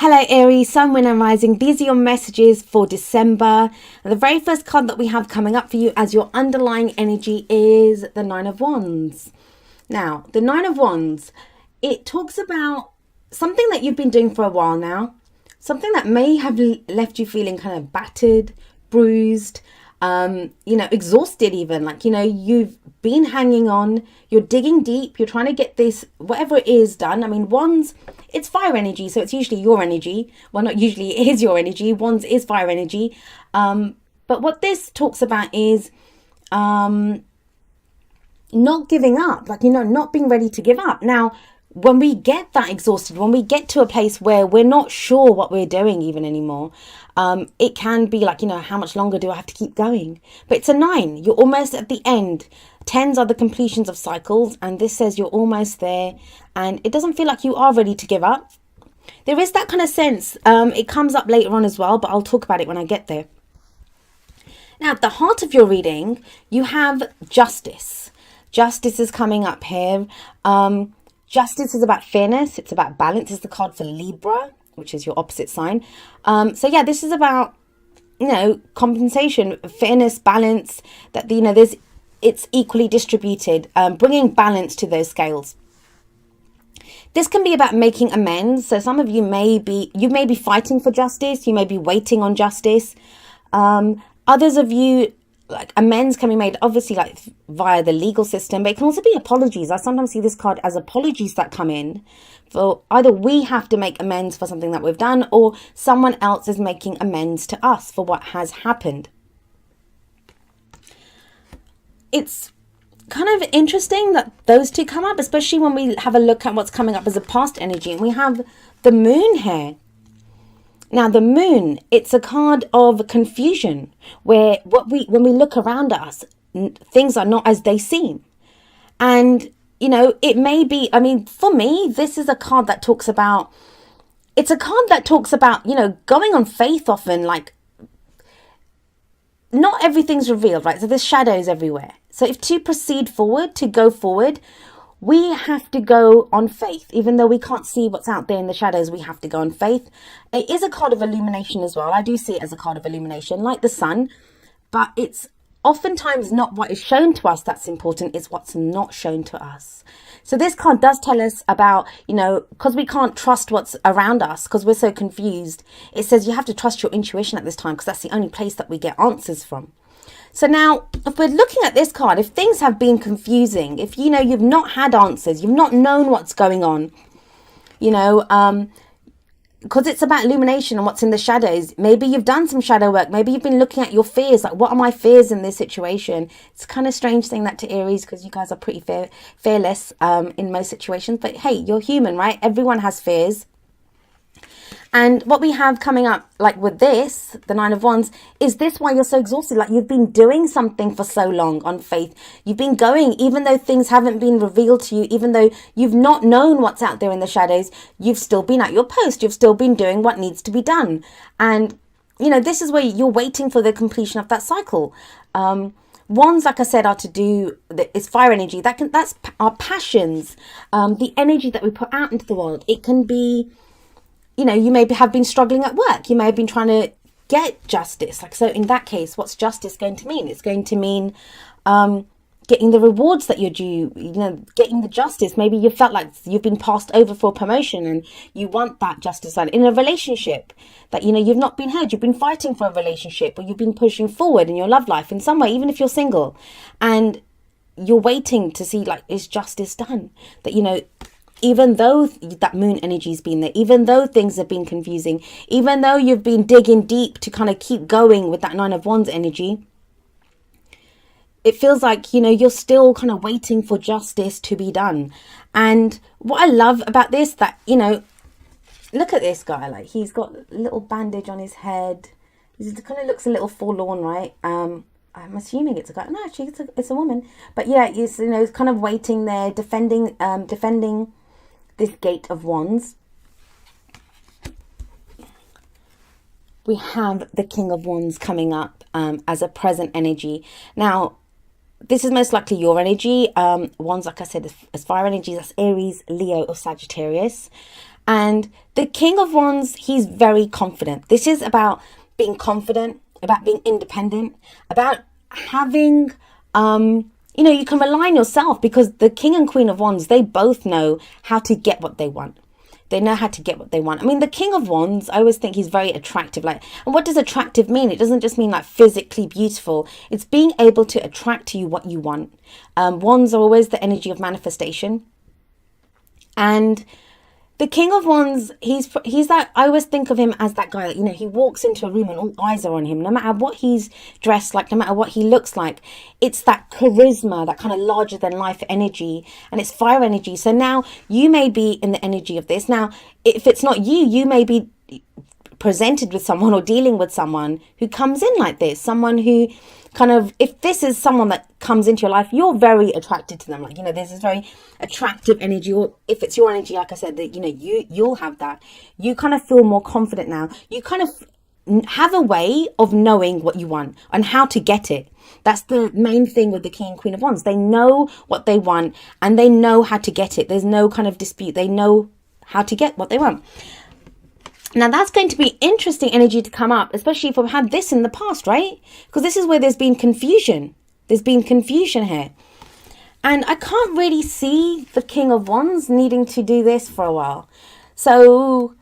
Hello Aries, Sun, Moon and Rising. These are your messages for December. And the very first card that we have coming up for you as your underlying energy is the Nine of Wands. Now, the Nine of Wands, it talks about something that you've been doing for a while now. Something that may have left you feeling kind of battered, bruised, exhausted even. You've been hanging on, you're digging deep, you're trying to get this, whatever it is, done. I mean, Wands, it's fire energy, so it's usually your energy. Well, not usually, it is your energy. Wands is fire energy. But what this talks about is not giving up, not being ready to give up. Now, when we get that exhausted, when we get to a place where we're not sure what we're doing even anymore, it can be how much longer do I have to keep going? But it's a 9. You're almost at the end. 10s are the completions of cycles, and this says you're almost there, and it doesn't feel like you are ready to give up. There is that kind of sense. It comes up later on as well, but I'll talk about it when I get there. Now, at the heart of your reading, you have justice. Justice is coming up here. Justice is about fairness. It's about balance. It's the card for Libra, which is your opposite sign. This is about, compensation, fairness, balance, that, it's equally distributed, bringing balance to those scales. This can be about making amends. So some of you may be fighting for justice. You may be waiting on justice. Others of you, amends can be made, obviously, via the legal system, but it can also be apologies. I sometimes see this card as apologies that come in for either we have to make amends for something that we've done, or someone else is making amends to us for what has happened. It's kind of interesting that those two come up, especially when we have a look at what's coming up as a past energy, and we have the moon here. Now, the moon, it's a card of confusion, where when we look around us, things are not as they seem. And, it may be, for me, this is a card that talks about, going on faith often, not everything's revealed, right? So there's shadows everywhere. So if to proceed forward, to go forward, we have to go on faith. Even though we can't see what's out there in the shadows, we have to go on faith. It is a card of illumination as well. I do see it as a card of illumination, like the sun. But it's oftentimes not what is shown to us that's important. It's what's not shown to us. So this card does tell us about, because we can't trust what's around us, because we're so confused. It says you have to trust your intuition at this time, because that's the only place that we get answers from. So now, if we're looking at this card, if things have been confusing, if, you've not had answers, you've not known what's going on, because it's about illumination and what's in the shadows. Maybe you've done some shadow work. Maybe you've been looking at your fears. What are my fears in this situation? It's kind of strange saying that to Aries, because you guys are pretty fearless in most situations. But hey, you're human, right? Everyone has fears. And what we have coming up, with this, the Nine of Wands, is this why you're so exhausted? You've been doing something for so long on faith. You've been going, even though things haven't been revealed to you, even though you've not known what's out there in the shadows, you've still been at your post. You've still been doing what needs to be done. And, this is where you're waiting for the completion of that cycle. Wands, like I said, are to do, it's fire energy. That's our passions, the energy that we put out into the world. It can be, you may have been struggling at work. You may have been trying to get justice. So in that case, what's justice going to mean? It's going to mean getting the rewards that you're due, getting the justice. Maybe you felt like you've been passed over for promotion and you want that justice. In a relationship that, you've not been heard. You've been fighting for a relationship, or you've been pushing forward in your love life in some way, even if you're single. And you're waiting to see, is justice done? That, even though that moon energy's been there, even though things have been confusing, even though you've been digging deep to kind of keep going with that Nine of Wands energy, it feels like, you're still kind of waiting for justice to be done. And what I love about this, that, look at this guy, he's got a little bandage on his head. He kind of looks a little forlorn, right? I'm assuming it's a guy. No, actually, it's a woman. But yeah, he's, kind of waiting there, defending this Gate of Wands. We have the King of Wands coming up as a present energy. Now, this is most likely your energy. Wands, like I said, as fire energy, that's Aries, Leo, or Sagittarius. And the King of Wands, he's very confident. This is about being confident, about being independent, about having, you can rely on yourself, because the King and Queen of Wands, they both know how to get what they want. They know how to get what they want. I mean, the King of Wands, I always think he's very attractive. Like, and what does attractive mean? It doesn't just mean like physically beautiful. It's being able to attract to you what you want. Wands are always the energy of manifestation. And the King of Wands, he's that, I always think of him as that guy that, he walks into a room and all eyes are on him, no matter what he's dressed like, no matter what he looks like. It's that charisma, that kind of larger than life energy, and it's fire energy. So now you may be in the energy of this. Now, if it's not you, you may be presented with someone or dealing with someone who comes in like this, someone who kind of, if this is someone that comes into your life, you're very attracted to them. Like, there's this very attractive energy, or if it's your energy, like I said, that, you'll have that. You kind of feel more confident now. You kind of have a way of knowing what you want and how to get it. That's the main thing with the King and Queen of Wands. They know what they want and they know how to get it. There's no kind of dispute. They know how to get what they want. Now, that's going to be interesting energy to come up, especially if we've had this in the past, right? Because this is where there's been confusion. There's been confusion here. And I can't really see the King of Wands needing to do this for a while. So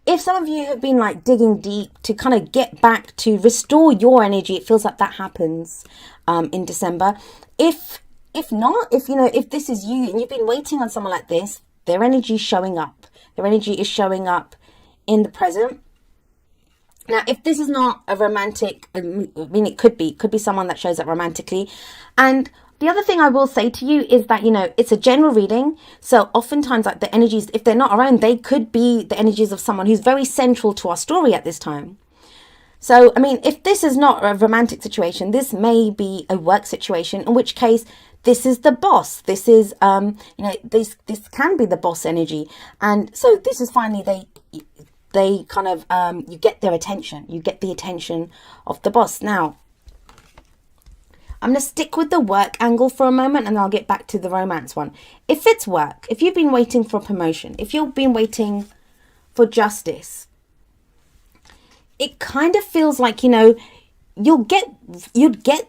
if some of you have been like digging deep to kind of get back to restore your energy, it feels like that happens in December. If not, if this is you and you've been waiting on someone like this, their energy is showing up. Their energy is showing up in the present. Now, if this is not a romantic, I mean, it could be someone that shows up romantically. And the other thing I will say to you is that, it's a general reading. So oftentimes, like, the energies, if they're not around, they could be the energies of someone who's very central to our story at this time. So, I mean, if this is not a romantic situation, this may be a work situation, in which case this is the boss. This is, this can be the boss energy. And so this is finally, they kind of, you get their attention. You get the attention of the boss. Now, I'm going to stick with the work angle for a moment and I'll get back to the romance one. If it's work, if you've been waiting for a promotion, if you've been waiting for justice, it kind of feels like, you'd get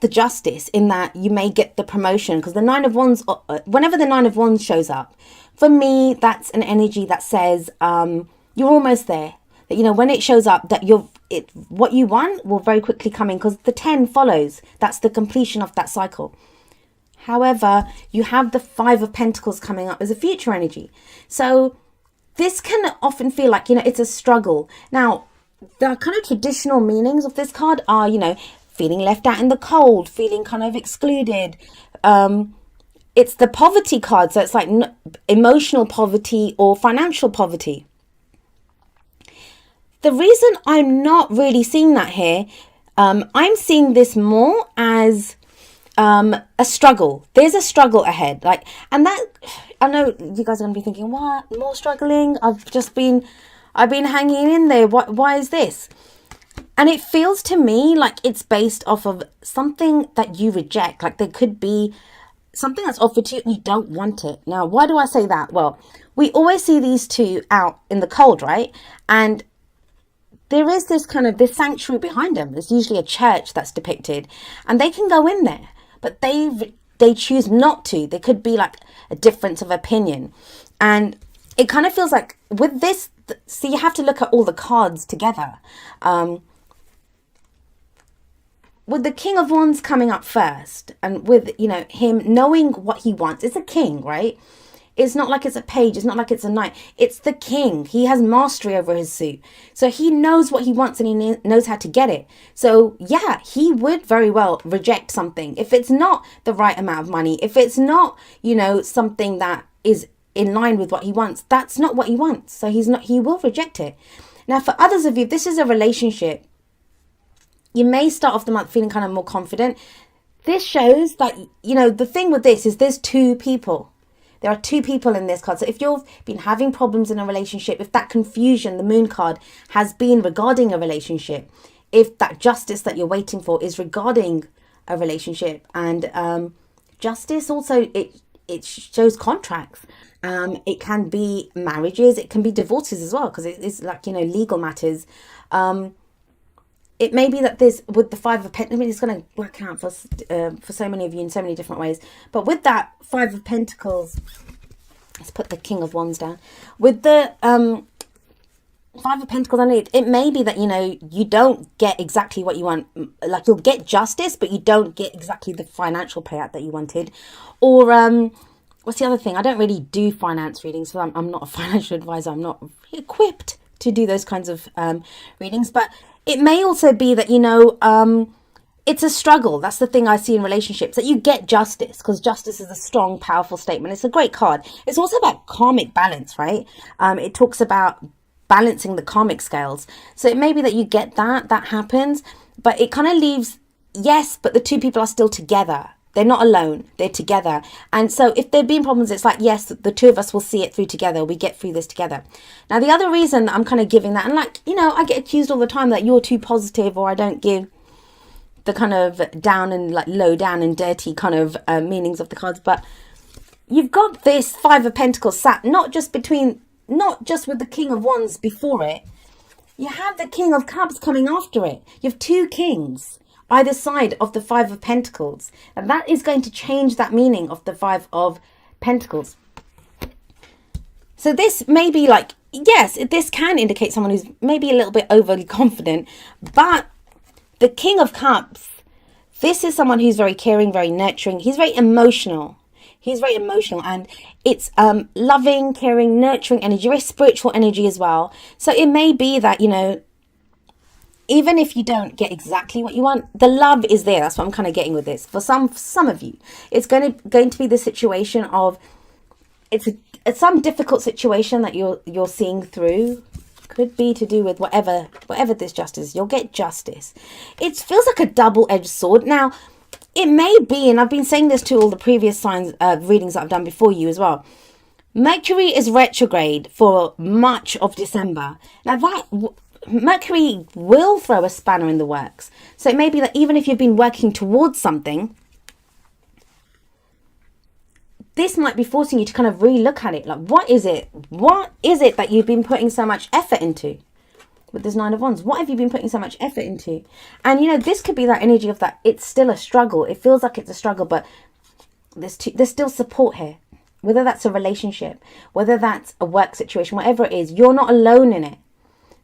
the justice in that you may get the promotion, because the Nine of Wands, whenever the Nine of Wands shows up, for me, that's an energy that says, you're almost there. That, when it shows up, that what you want will very quickly come in, because the 10 follows. That's the completion of that cycle. However, you have the 5 of Pentacles coming up as a future energy. So this can often feel like, it's a struggle. Now, the kind of traditional meanings of this card are, feeling left out in the cold, feeling kind of excluded. It's the poverty card. So it's like emotional poverty or financial poverty. The reason I'm not really seeing that here, I'm seeing this more as a struggle. There's a struggle ahead. And that, I know you guys are going to be thinking, what? More struggling? I've been hanging in there. Why is this? And it feels to me like it's based off of something that you reject. Like there could be something that's offered to you and you don't want it. Now, why do I say that? Well, we always see these two out in the cold, right? And there is this sanctuary behind them. There's usually a church that's depicted, and they can go in there, but they choose not to. There could be like a difference of opinion. And it kind of feels like with this, so you have to look at all the cards together. With the King of Wands coming up first, and with, him knowing what he wants. It's a king, right? It's not like it's a page. It's not like it's a knight. It's the king. He has mastery over his suit. So he knows what he wants and he knows how to get it. So yeah, he would very well reject something. If it's not the right amount of money, if it's not, something that is in line with what he wants, that's not what he wants. So he will reject it. Now, for others of you, this is a relationship. You may start off the month feeling kind of more confident. This shows that, the thing with this is there's 2 people. There are 2 people in this card. So if you've been having problems in a relationship, if that confusion, the Moon card, has been regarding a relationship, if that justice that you're waiting for is regarding a relationship, and justice also, it shows contracts. It can be marriages, it can be divorces as well, because it's like, legal matters. It may be that this, with the Five of Pentacles, I mean, it's going to work out for so many of you in so many different ways. But with that Five of Pentacles, let's put the King of Wands down. With the Five of Pentacles underneath, it may be that, you don't get exactly what you want. Like, you'll get justice, but you don't get exactly the financial payout that you wanted. Or, what's the other thing? I don't really do finance readings, so I'm not a financial advisor. I'm not equipped to do those kinds of readings. But it may also be that, it's a struggle. That's the thing I see in relationships, that you get justice, because justice is a strong, powerful statement. It's a great card. It's also about karmic balance, right? It talks about balancing the karmic scales. So it may be that you get that happens, but it kind of leaves, yes, but the two people are still together. They're not alone, they're together. And so if there have been problems, it's like, yes, the two of us will see it through together. We get through this together. Now, the other reason that I'm kind of giving that, and like, I get accused all the time that you're too positive, or I don't give the kind of down and like low down and dirty kind of meanings of the cards. But you've got this Five of Pentacles sat not just with the King of Wands before it. You have the King of Cups coming after it. You have two kings either side of the Five of Pentacles, and that is going to change that meaning of the Five of Pentacles. So this may be like, yes, this can indicate someone who's maybe a little bit overly confident, but the King of Cups, this is someone who's very caring, very nurturing. He's very emotional. And it's loving, caring, nurturing energy, very spiritual energy as well. So it may be that, even if you don't get exactly what you want, the love is there. That's what I'm kind of getting with this. For some of you, it's going to be the situation of, it's some difficult situation that you're seeing through. Could be to do with whatever this justice. You'll get justice. It feels like a double-edged sword. Now, it may be, and I've been saying this to all the previous signs readings that I've done before you as well. Mercury is retrograde for much of December. Now that Mercury will throw a spanner in the works. So it may be that even if you've been working towards something, this might be forcing you to kind of re-look at it. Like, what is it that you've been putting so much effort into? With this Nine of Wands, what have you been putting so much effort into? And this could be that energy of that it's still a struggle. It feels like it's a struggle, but there's still support here. Whether that's a relationship, whether that's a work situation, whatever it is, you're not alone in it.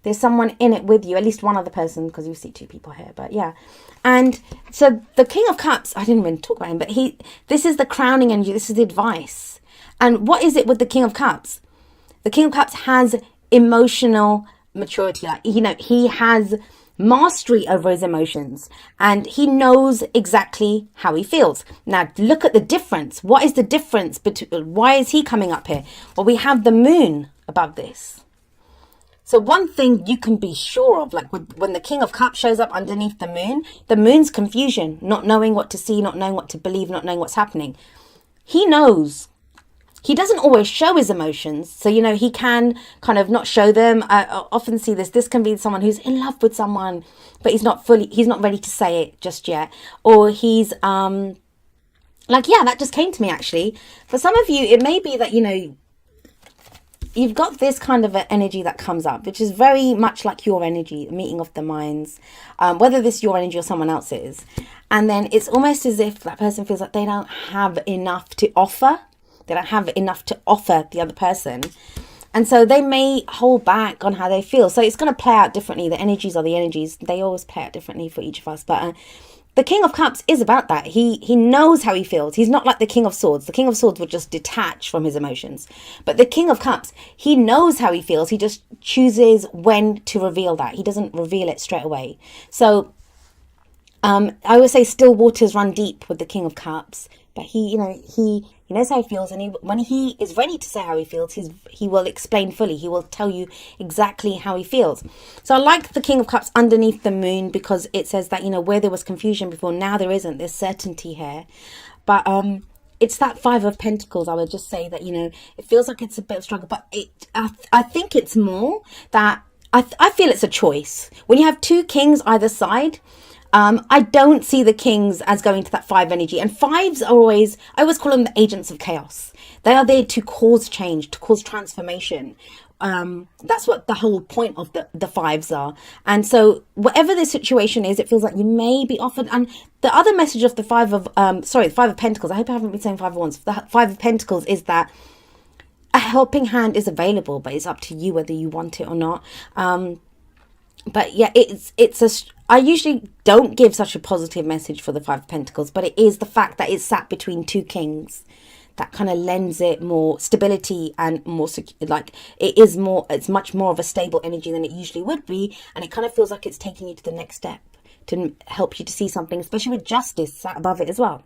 There's someone in it with you, at least one other person, because you see two people here, but yeah. And so the King of Cups, I didn't even talk about him, but this is the crowning energy, this is the advice. And what is it with the King of Cups? The King of Cups has emotional maturity. Like, he has mastery over his emotions, and he knows exactly how he feels. Now, look at the difference. What is the difference between, why is he coming up here? Well, we have the moon above this. So one thing you can be sure of, like when the King of Cups shows up underneath the moon's confusion, not knowing what to see, not knowing what to believe, not knowing what's happening. He knows. He doesn't always show his emotions. So, he can kind of not show them. I often see this. This can be someone who's in love with someone, but he's not ready to say it just yet. Or he's, that just came to me actually. For some of you, it may be that, you've got this kind of an energy that comes up, which is very much like your energy, meeting of the minds, whether this is your energy or someone else's. And then it's almost as if that person feels like they don't have enough to offer. They don't have enough to offer the other person. And so they may hold back on how they feel. So it's going to play out differently. The energies are the energies. They always play out differently for each of us. But the King of Cups is about that. He knows how he feels. He's not like the King of Swords. The King of Swords would just detach from his emotions. But the King of Cups, he knows how he feels. He just chooses when to reveal that. He doesn't reveal it straight away. So I always say still waters run deep with the King of Cups. But he knows how he feels, and when he is ready to say how he feels, he will explain fully. He will tell you exactly how he feels. So I like the King of Cups underneath the moon, because it says that, where there was confusion before, now there isn't. There's certainty here. But it's that Five of Pentacles. I would just say that, it feels like it's a bit of a struggle, but I think it's more that I feel it's a choice. When you have two kings either side, I don't see the kings as going to that five energy. And fives are always, I always call them the agents of chaos. They are there to cause change, to cause transformation. That's what the whole point of the fives are. And so whatever the situation is, it feels like you may be offered. And the other message of the the five of pentacles, I hope I haven't been saying five of wands. The five of pentacles is that a helping hand is available, but it's up to you whether you want it or not. But yeah, I usually don't give such a positive message for the five of pentacles, but it is the fact that it's sat between two kings that kind of lends it more stability and more like it's much more of a stable energy than it usually would be, and it kind of feels like it's taking you to the next step to help you to see something, especially with justice sat above it as well.